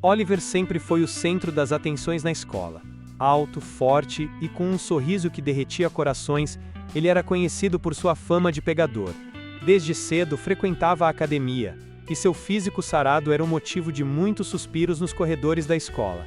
Oliver sempre foi o centro das atenções na escola. Alto, forte e com um sorriso que derretia corações, ele era conhecido por sua fama de pegador. Desde cedo frequentava a academia, e seu físico sarado era um motivo de muitos suspiros nos corredores da escola.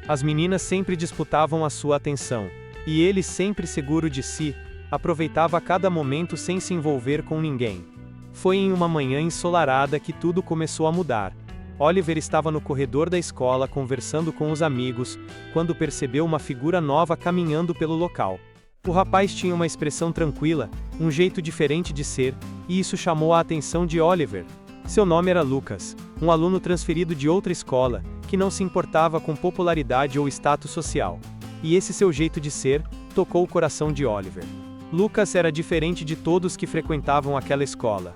As meninas sempre disputavam a sua atenção, e ele, sempre seguro de si, aproveitava cada momento sem se envolver com ninguém. Foi em uma manhã ensolarada que tudo começou a mudar. Oliver estava no corredor da escola conversando com os amigos, quando percebeu uma figura nova caminhando pelo local. O rapaz tinha uma expressão tranquila, um jeito diferente de ser, e isso chamou a atenção de Oliver. Seu nome era Lucas, um aluno transferido de outra escola, que não se importava com popularidade ou status social. E esse seu jeito de ser, tocou o coração de Oliver. Lucas era diferente de todos que frequentavam aquela escola.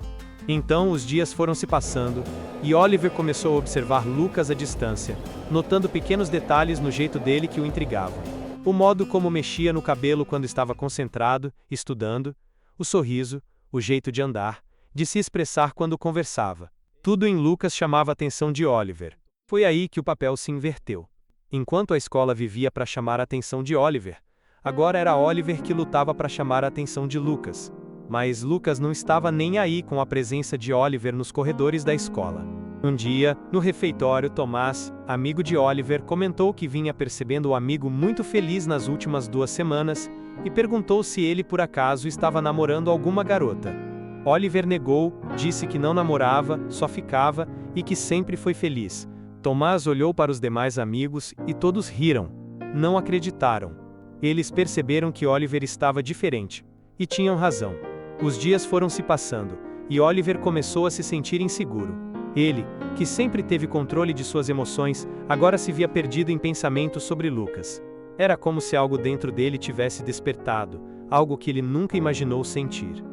Então os dias foram se passando, e Oliver começou a observar Lucas à distância, notando pequenos detalhes no jeito dele que o intrigavam. O modo como mexia no cabelo quando estava concentrado, estudando, o sorriso, o jeito de andar, de se expressar quando conversava. Tudo em Lucas chamava a atenção de Oliver. Foi aí que o papel se inverteu. Enquanto a escola vivia para chamar a atenção de Oliver, agora era Oliver que lutava para chamar a atenção de Lucas. Mas Lucas não estava nem aí com a presença de Oliver nos corredores da escola. Um dia, no refeitório, Tomás, amigo de Oliver, comentou que vinha percebendo o amigo muito feliz nas últimas 2 semanas, e perguntou se ele por acaso estava namorando alguma garota. Oliver negou, disse que não namorava, só ficava, e que sempre foi feliz. Tomás olhou para os demais amigos, e todos riram. Não acreditaram. Eles perceberam que Oliver estava diferente. E tinham razão. Os dias foram se passando, e Oliver começou a se sentir inseguro. Ele, que sempre teve controle de suas emoções, agora se via perdido em pensamentos sobre Lucas. Era como se algo dentro dele tivesse despertado, algo que ele nunca imaginou sentir.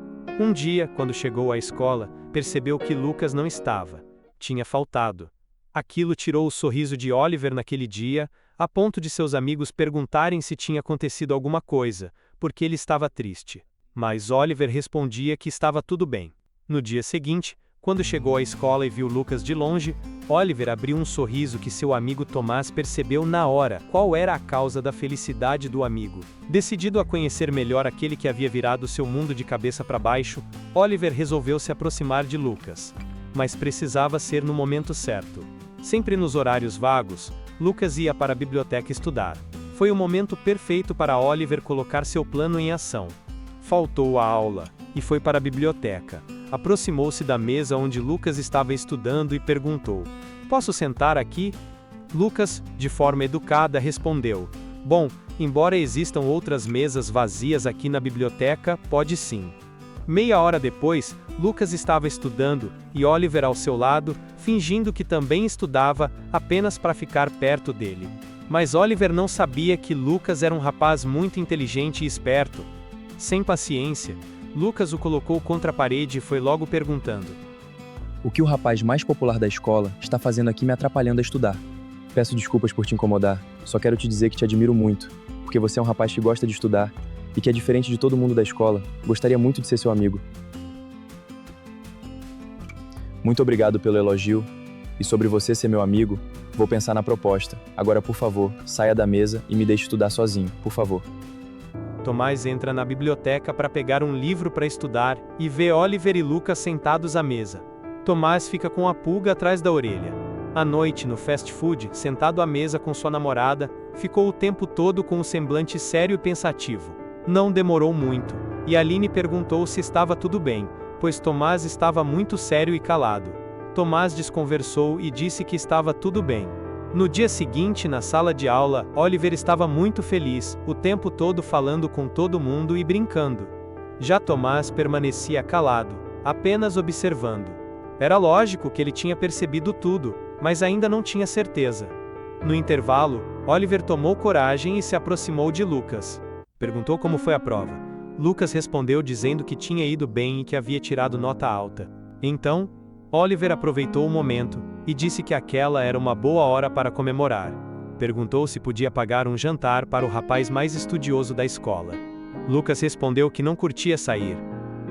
Um dia, quando chegou à escola, percebeu que Lucas não estava. Tinha faltado. Aquilo tirou o sorriso de Oliver naquele dia, a ponto de seus amigos perguntarem se tinha acontecido alguma coisa, porque ele estava triste. Mas Oliver respondia que estava tudo bem. No dia seguinte, quando chegou à escola e viu Lucas de longe, Oliver abriu um sorriso que seu amigo Tomás percebeu na hora qual era a causa da felicidade do amigo. Decidido a conhecer melhor aquele que havia virado seu mundo de cabeça para baixo, Oliver resolveu se aproximar de Lucas. Mas precisava ser no momento certo. Sempre nos horários vagos, Lucas ia para a biblioteca estudar. Foi o momento perfeito para Oliver colocar seu plano em ação. Faltou a aula, e foi para a biblioteca. Aproximou-se da mesa onde Lucas estava estudando e perguntou: "Posso sentar aqui?" Lucas, de forma educada, respondeu: "Bom, embora existam outras mesas vazias aqui na biblioteca, pode sim." Meia hora depois, Lucas estava estudando, e Oliver ao seu lado, fingindo que também estudava, apenas para ficar perto dele. Mas Oliver não sabia que Lucas era um rapaz muito inteligente e esperto. Sem paciência, Lucas o colocou contra a parede e foi logo perguntando: "O que o rapaz mais popular da escola está fazendo aqui me atrapalhando a estudar? Peço desculpas por te incomodar, só quero te dizer que te admiro muito, porque você é um rapaz que gosta de estudar e que é diferente de todo mundo da escola. Gostaria muito de ser seu amigo." "Muito obrigado pelo elogio, e sobre você ser meu amigo, vou pensar na proposta. Agora, por favor, saia da mesa e me deixe estudar sozinho, por favor." Tomás entra na biblioteca para pegar um livro para estudar, e vê Oliver e Lucas sentados à mesa. Tomás fica com a pulga atrás da orelha. À noite, no fast food, sentado à mesa com sua namorada, ficou o tempo todo com um semblante sério e pensativo. Não demorou muito, e Aline perguntou se estava tudo bem, pois Tomás estava muito sério e calado. Tomás desconversou e disse que estava tudo bem. No dia seguinte, na sala de aula, Oliver estava muito feliz, o tempo todo falando com todo mundo e brincando. Já Tomás permanecia calado, apenas observando. Era lógico que ele tinha percebido tudo, mas ainda não tinha certeza. No intervalo, Oliver tomou coragem e se aproximou de Lucas. Perguntou como foi a prova. Lucas respondeu dizendo que tinha ido bem e que havia tirado nota alta. Então, Oliver aproveitou o momento e disse que aquela era uma boa hora para comemorar. Perguntou se podia pagar um jantar para o rapaz mais estudioso da escola. Lucas respondeu que não curtia sair.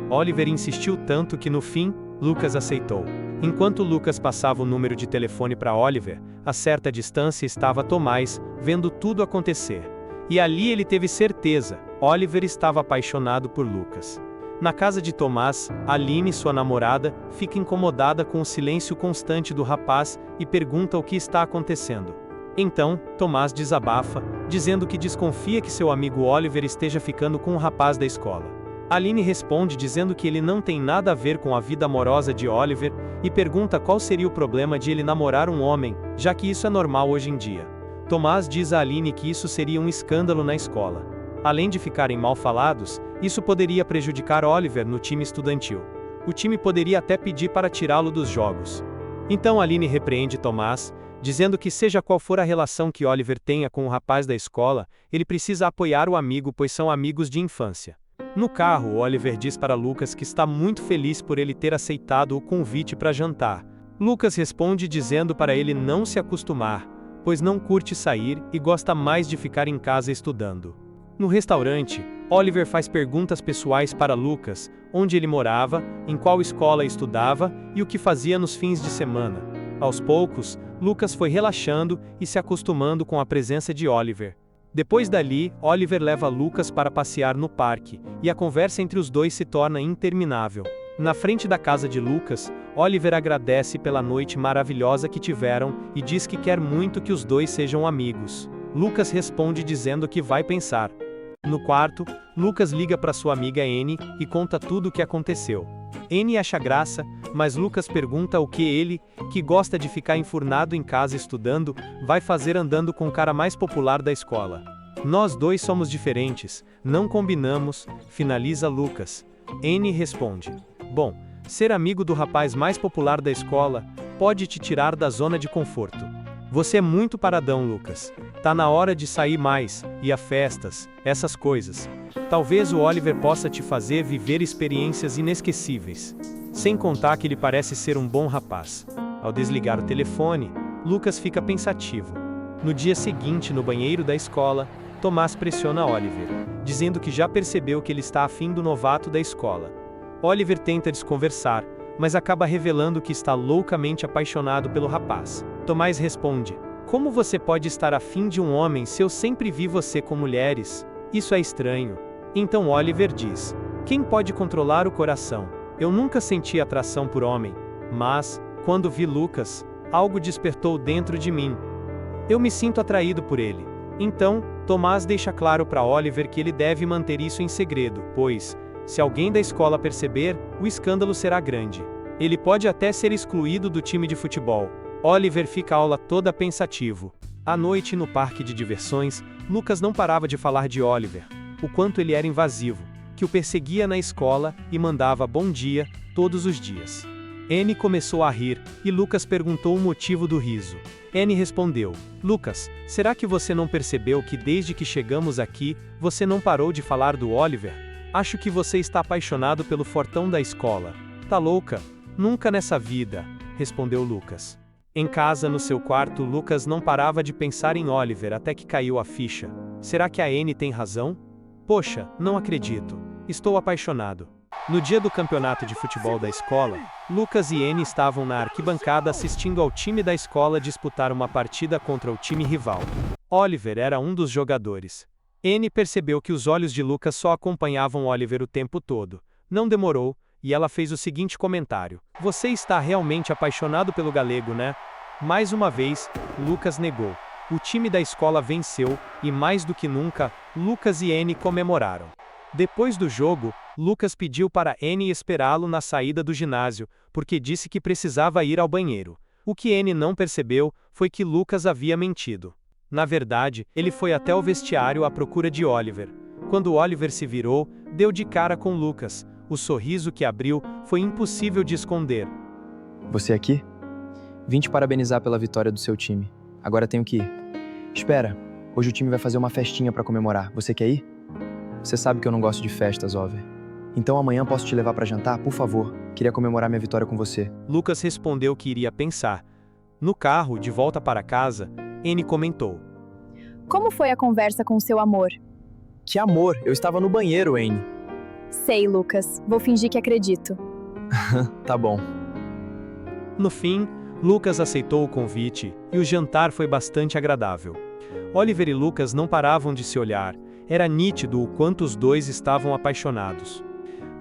Oliver insistiu tanto que no fim, Lucas aceitou. Enquanto Lucas passava o número de telefone para Oliver, a certa distância estava Tomás, vendo tudo acontecer. E ali ele teve certeza, Oliver estava apaixonado por Lucas. Na casa de Tomás, Aline, sua namorada, fica incomodada com o silêncio constante do rapaz e pergunta o que está acontecendo. Então, Tomás desabafa, dizendo que desconfia que seu amigo Oliver esteja ficando com um rapaz da escola. Aline responde dizendo que ele não tem nada a ver com a vida amorosa de Oliver e pergunta qual seria o problema de ele namorar um homem, já que isso é normal hoje em dia. Tomás diz a Aline que isso seria um escândalo na escola. Além de ficarem mal falados, isso poderia prejudicar Oliver no time estudantil. O time poderia até pedir para tirá-lo dos jogos. Então Aline repreende Tomás, dizendo que seja qual for a relação que Oliver tenha com o rapaz da escola, ele precisa apoiar o amigo pois são amigos de infância. No carro, Oliver diz para Lucas que está muito feliz por ele ter aceitado o convite para jantar. Lucas responde dizendo para ele não se acostumar, pois não curte sair e gosta mais de ficar em casa estudando. No restaurante, Oliver faz perguntas pessoais para Lucas, onde ele morava, em qual escola estudava e o que fazia nos fins de semana. Aos poucos, Lucas foi relaxando e se acostumando com a presença de Oliver. Depois dali, Oliver leva Lucas para passear no parque, e a conversa entre os dois se torna interminável. Na frente da casa de Lucas, Oliver agradece pela noite maravilhosa que tiveram e diz que quer muito que os dois sejam amigos. Lucas responde dizendo que vai pensar. No quarto, Lucas liga para sua amiga Annie e conta tudo o que aconteceu. Annie acha graça, mas Lucas pergunta o que ele, que gosta de ficar enfurnado em casa estudando, vai fazer andando com o cara mais popular da escola. Nós dois somos diferentes, não combinamos, finaliza Lucas. Annie responde: bom, ser amigo do rapaz mais popular da escola pode te tirar da zona de conforto. Você é muito paradão, Lucas. Tá na hora de sair mais, ir a festas, essas coisas. Talvez o Oliver possa te fazer viver experiências inesquecíveis. Sem contar que ele parece ser um bom rapaz. Ao desligar o telefone, Lucas fica pensativo. No dia seguinte, no banheiro da escola, Tomás pressiona Oliver, dizendo que já percebeu que ele está afim do novato da escola. Oliver tenta desconversar, mas acaba revelando que está loucamente apaixonado pelo rapaz. Tomás responde: como você pode estar afim de um homem se eu sempre vi você com mulheres? Isso é estranho. Então Oliver diz: quem pode controlar o coração? Eu nunca senti atração por homem, mas, quando vi Lucas, algo despertou dentro de mim. Eu me sinto atraído por ele. Então, Tomás deixa claro para Oliver que ele deve manter isso em segredo, pois, se alguém da escola perceber, o escândalo será grande. Ele pode até ser excluído do time de futebol. Oliver fica a aula toda pensativo. À noite, no parque de diversões, Lucas não parava de falar de Oliver, o quanto ele era invasivo, que o perseguia na escola e mandava bom dia todos os dias. Annie começou a rir, e Lucas perguntou o motivo do riso. Annie respondeu: Lucas, será que você não percebeu que desde que chegamos aqui, você não parou de falar do Oliver? Acho que você está apaixonado pelo fortão da escola. Tá louca? Nunca nessa vida, respondeu Lucas. Em casa, no seu quarto, Lucas não parava de pensar em Oliver até que caiu a ficha. Será que a Annie tem razão? Poxa, não acredito. Estou apaixonado. No dia do campeonato de futebol da escola, Lucas e Annie estavam na arquibancada assistindo ao time da escola disputar uma partida contra o time rival. Oliver era um dos jogadores. Annie percebeu que os olhos de Lucas só acompanhavam Oliver o tempo todo. Não demorou, e ela fez o seguinte comentário: você está realmente apaixonado pelo galego, né? Mais uma vez, Lucas negou. O time da escola venceu, e mais do que nunca, Lucas e Annie comemoraram. Depois do jogo, Lucas pediu para Annie esperá-lo na saída do ginásio, porque disse que precisava ir ao banheiro. O que Annie não percebeu foi que Lucas havia mentido. Na verdade, ele foi até o vestiário à procura de Oliver. Quando Oliver se virou, deu de cara com Lucas. O sorriso que abriu foi impossível de esconder. Você aqui? Vim te parabenizar pela vitória do seu time. Agora tenho que ir. Espera, hoje o time vai fazer uma festinha para comemorar. Você quer ir? Você sabe que eu não gosto de festas, Oliver. Então amanhã posso te levar para jantar, por favor? Queria comemorar minha vitória com você. Lucas respondeu que iria pensar. No carro, de volta para casa, Annie comentou: como foi a conversa com seu amor? Que amor, eu estava no banheiro, Annie. Sei, Lucas. Vou fingir que acredito. Tá bom. No fim, Lucas aceitou o convite e o jantar foi bastante agradável. Oliver e Lucas não paravam de se olhar, era nítido o quanto os dois estavam apaixonados.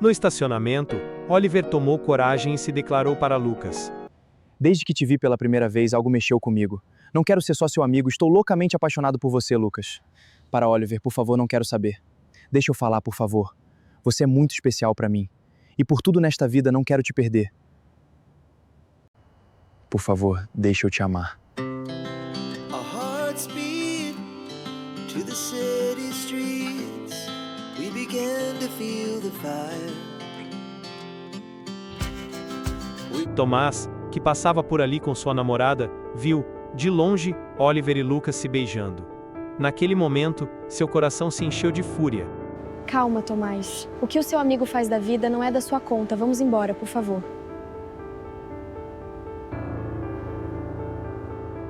No estacionamento, Oliver tomou coragem e se declarou para Lucas. Desde que te vi pela primeira vez, algo mexeu comigo. Não quero ser só seu amigo, estou loucamente apaixonado por você, Lucas. Para Oliver, por favor, não quero saber. Deixa eu falar, por favor. Você é muito especial para mim. E por tudo nesta vida, não quero te perder. Por favor, deixa eu te amar. Our hearts beat to the city streets. We began to feel the fire. Tomás, que passava por ali com sua namorada, viu, de longe, Oliver e Lucas se beijando. Naquele momento, seu coração se encheu de fúria. Calma, Tomás. O que o seu amigo faz da vida não é da sua conta. Vamos embora, por favor.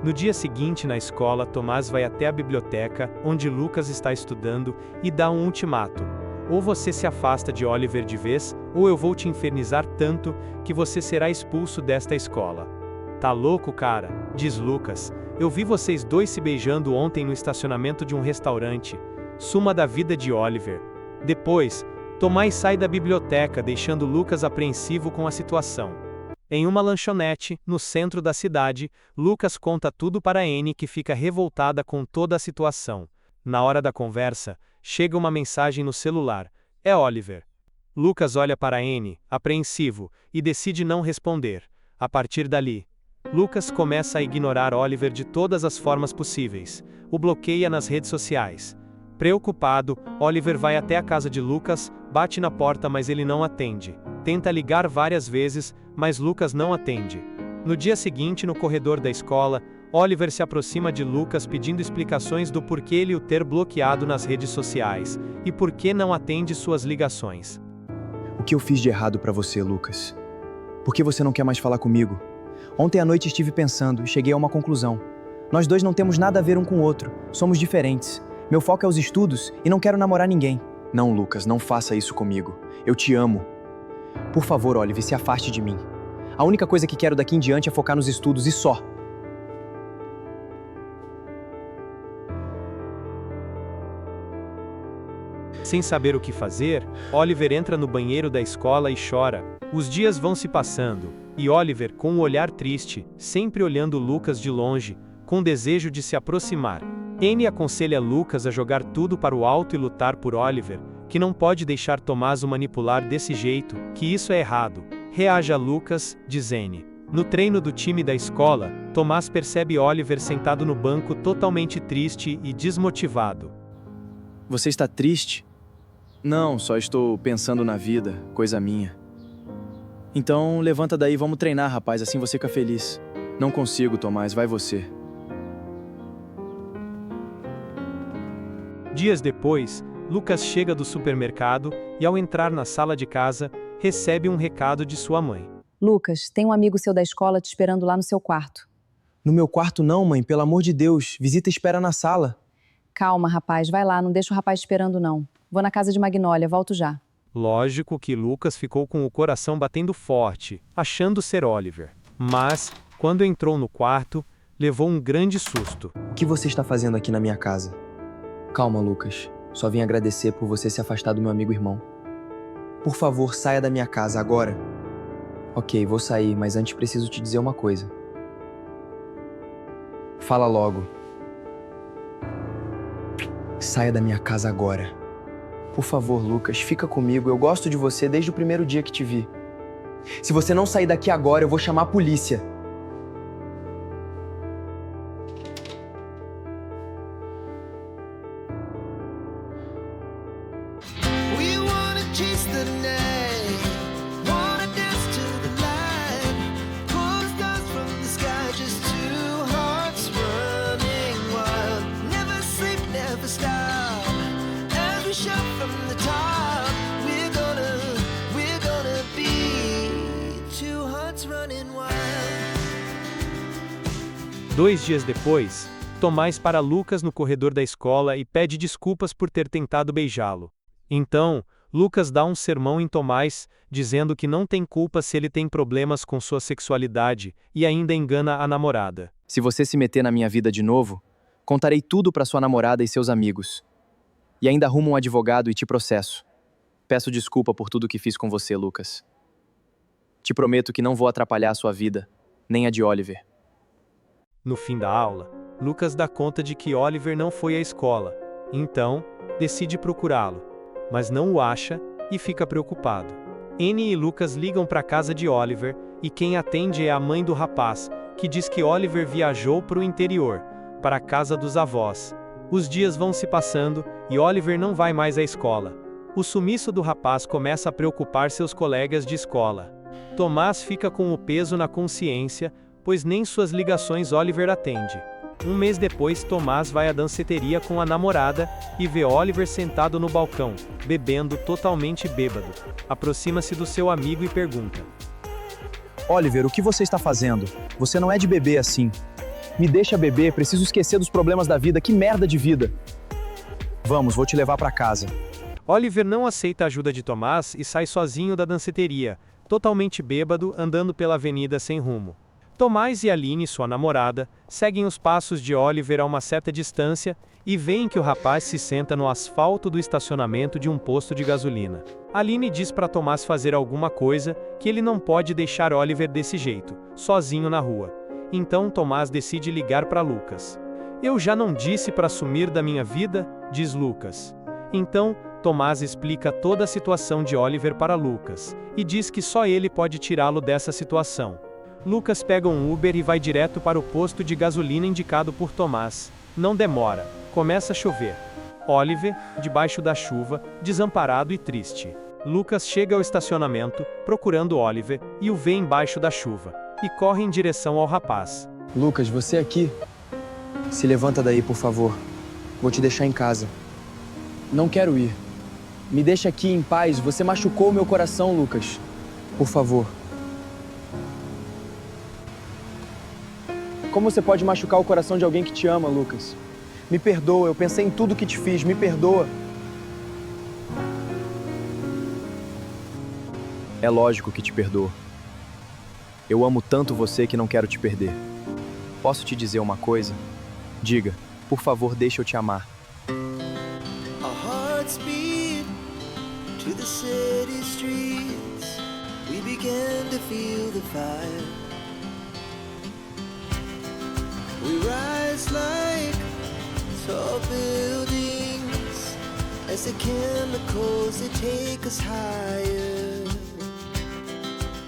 No dia seguinte, na escola, Tomás vai até a biblioteca, onde Lucas está estudando, e dá um ultimato. Ou você se afasta de Oliver de vez, ou eu vou te infernizar tanto, que você será expulso desta escola. Tá louco, cara? Diz Lucas. Eu vi vocês dois se beijando ontem no estacionamento de um restaurante. Suma da vida de Oliver. Depois, Tomás sai da biblioteca, deixando Lucas apreensivo com a situação. Em uma lanchonete, no centro da cidade, Lucas conta tudo para Anne, que fica revoltada com toda a situação. Na hora da conversa, chega uma mensagem no celular. É Oliver. Lucas olha para Anne, apreensivo, e decide não responder. A partir dali, Lucas começa a ignorar Oliver de todas as formas possíveis. O bloqueia nas redes sociais. Preocupado, Oliver vai até a casa de Lucas, bate na porta, mas ele não atende. Tenta ligar várias vezes, mas Lucas não atende. No dia seguinte, no corredor da escola, Oliver se aproxima de Lucas pedindo explicações do porquê ele o ter bloqueado nas redes sociais, e por que não atende suas ligações. O que eu fiz de errado para você, Lucas? Por que você não quer mais falar comigo? Ontem à noite estive pensando e cheguei a uma conclusão. Nós dois não temos nada a ver um com o outro, somos diferentes. Meu foco é os estudos e não quero namorar ninguém. Não, Lucas, não faça isso comigo. Eu te amo. Por favor, Oliver, se afaste de mim. A única coisa que quero daqui em diante é focar nos estudos e só. Sem saber o que fazer, Oliver entra no banheiro da escola e chora. Os dias vão se passando, e Oliver, com um olhar triste, sempre olhando Lucas de longe, com desejo de se aproximar. Anne aconselha Lucas a jogar tudo para o alto e lutar por Oliver, que não pode deixar Tomás o manipular desse jeito, que isso é errado. Reaja Lucas, diz Anne. No treino do time da escola, Tomás percebe Oliver sentado no banco totalmente triste e desmotivado. Você está triste? Não, só estou pensando na vida, coisa minha. Então, levanta daí, vamos treinar, rapaz, assim você fica feliz. Não consigo, Tomás, vai você. Dias depois, Lucas chega do supermercado e, ao entrar na sala de casa, recebe um recado de sua mãe. Lucas, tem um amigo seu da escola te esperando lá no seu quarto. No meu quarto não, mãe, pelo amor de Deus, visita e espera na sala. Calma, rapaz, vai lá, não deixa o rapaz esperando não. Vou na casa de Magnólia, volto já. Lógico que Lucas ficou com o coração batendo forte, achando ser Oliver. Mas, quando entrou no quarto, levou um grande susto. O que você está fazendo aqui na minha casa? Calma, Lucas. Só vim agradecer por você se afastar do meu amigo irmão. Por favor, saia da minha casa agora. Ok, vou sair, mas antes preciso te dizer uma coisa. Fala logo. Saia da minha casa agora. Por favor, Lucas, fica comigo. Eu gosto de você desde o primeiro dia que te vi. Se você não sair daqui agora, eu vou chamar a polícia. We wanna chase the night, wanna dance to the light, pull stars from the sky, just two hearts running wild. Never sleep, never stop, as we shout from the top. We're gonna be two hearts running wild. 2 dias depois, Tomás para Lucas no corredor da escola e pede desculpas por ter tentado beijá-lo. Então, Lucas dá um sermão em Tomás, dizendo que não tem culpa se ele tem problemas com sua sexualidade e ainda engana a namorada. Se você se meter na minha vida de novo, contarei tudo para sua namorada e seus amigos. E ainda arrumo um advogado e te processo. Peço desculpa por tudo que fiz com você, Lucas. Te prometo que não vou atrapalhar a sua vida, nem a de Oliver. No fim da aula, Lucas dá conta de que Oliver não foi à escola, então decide procurá-lo, mas não o acha e fica preocupado. Annie e Lucas ligam para a casa de Oliver e quem atende é a mãe do rapaz, que diz que Oliver viajou para o interior, para a casa dos avós. Os dias vão se passando e Oliver não vai mais à escola. O sumiço do rapaz começa a preocupar seus colegas de escola. Tomás fica com o peso na consciência, pois nem suas ligações Oliver atende. Um mês depois, Tomás vai à danceteria com a namorada e vê Oliver sentado no balcão, bebendo totalmente bêbado. Aproxima-se do seu amigo e pergunta: Oliver, o que você está fazendo? Você não é de beber assim. Me deixa beber, preciso esquecer dos problemas da vida, que merda de vida. Vamos, vou te levar para casa. Oliver não aceita a ajuda de Tomás e sai sozinho da danceteria, totalmente bêbado, andando pela avenida sem rumo. Tomás e Aline, sua namorada, seguem os passos de Oliver a uma certa distância e veem que o rapaz se senta no asfalto do estacionamento de um posto de gasolina. Aline diz para Tomás fazer alguma coisa, que ele não pode deixar Oliver desse jeito, sozinho na rua. Então Tomás decide ligar para Lucas. Eu já não disse para sumir da minha vida, diz Lucas. Então, Tomás explica toda a situação de Oliver para Lucas, e diz que só ele pode tirá-lo dessa situação. Lucas pega um Uber e vai direto para o posto de gasolina indicado por Tomás. Não demora, começa a chover. Oliver, debaixo da chuva, desamparado e triste. Lucas chega ao estacionamento, procurando Oliver, e o vê embaixo da chuva, e corre em direção ao rapaz. Lucas, você aqui? Se levanta daí, por favor. Vou te deixar em casa. Não quero ir. Me deixa aqui em paz, você machucou o meu coração, Lucas. Por favor. Como você pode machucar o coração de alguém que te ama, Lucas? Me perdoa, eu pensei em tudo que te fiz, me perdoa. É lógico que te perdoo. Eu amo tanto você que não quero te perder. Posso te dizer uma coisa? Diga, por favor, deixa eu te amar. Our hearts beat to the city streets. We began to feel the fire. We rise like tall buildings as the chemicals they take us higher.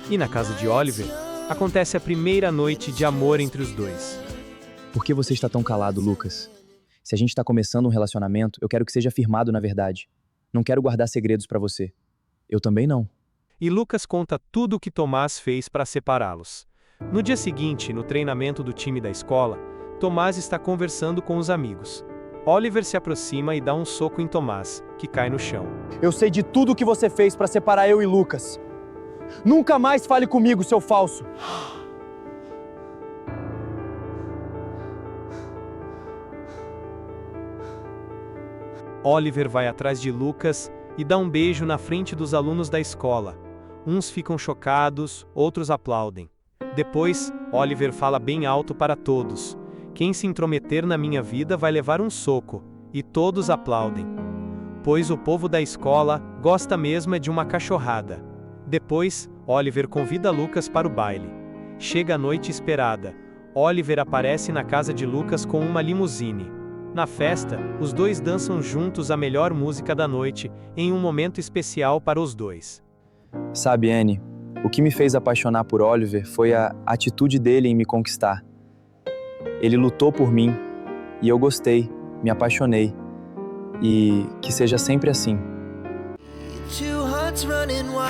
E na casa de Oliver, acontece a primeira noite de amor entre os dois. Por que você está tão calado, Lucas? Se a gente está começando um relacionamento, eu quero que seja firmado na verdade. Não quero guardar segredos para você. Eu também não. E Lucas conta tudo o que Tomás fez para separá-los. No dia seguinte, no treinamento do time da escola, Tomás está conversando com os amigos. Oliver se aproxima e dá um soco em Tomás, que cai no chão. Eu sei de tudo o que você fez para separar eu e Lucas. Nunca mais fale comigo, seu falso. Oliver vai atrás de Lucas e dá um beijo na frente dos alunos da escola. Uns ficam chocados, outros aplaudem. Depois, Oliver fala bem alto para todos: quem se intrometer na minha vida vai levar um soco, e todos aplaudem. Pois o povo da escola gosta mesmo de uma cachorrada. Depois, Oliver convida Lucas para o baile. Chega a noite esperada. Oliver aparece na casa de Lucas com uma limusine. Na festa, os dois dançam juntos a melhor música da noite, em um momento especial para os dois. Sabe, Annie, o que me fez apaixonar por Oliver foi a atitude dele em me conquistar. Ele lutou por mim, e eu gostei, me apaixonei. E que seja sempre assim. Two hearts running wild.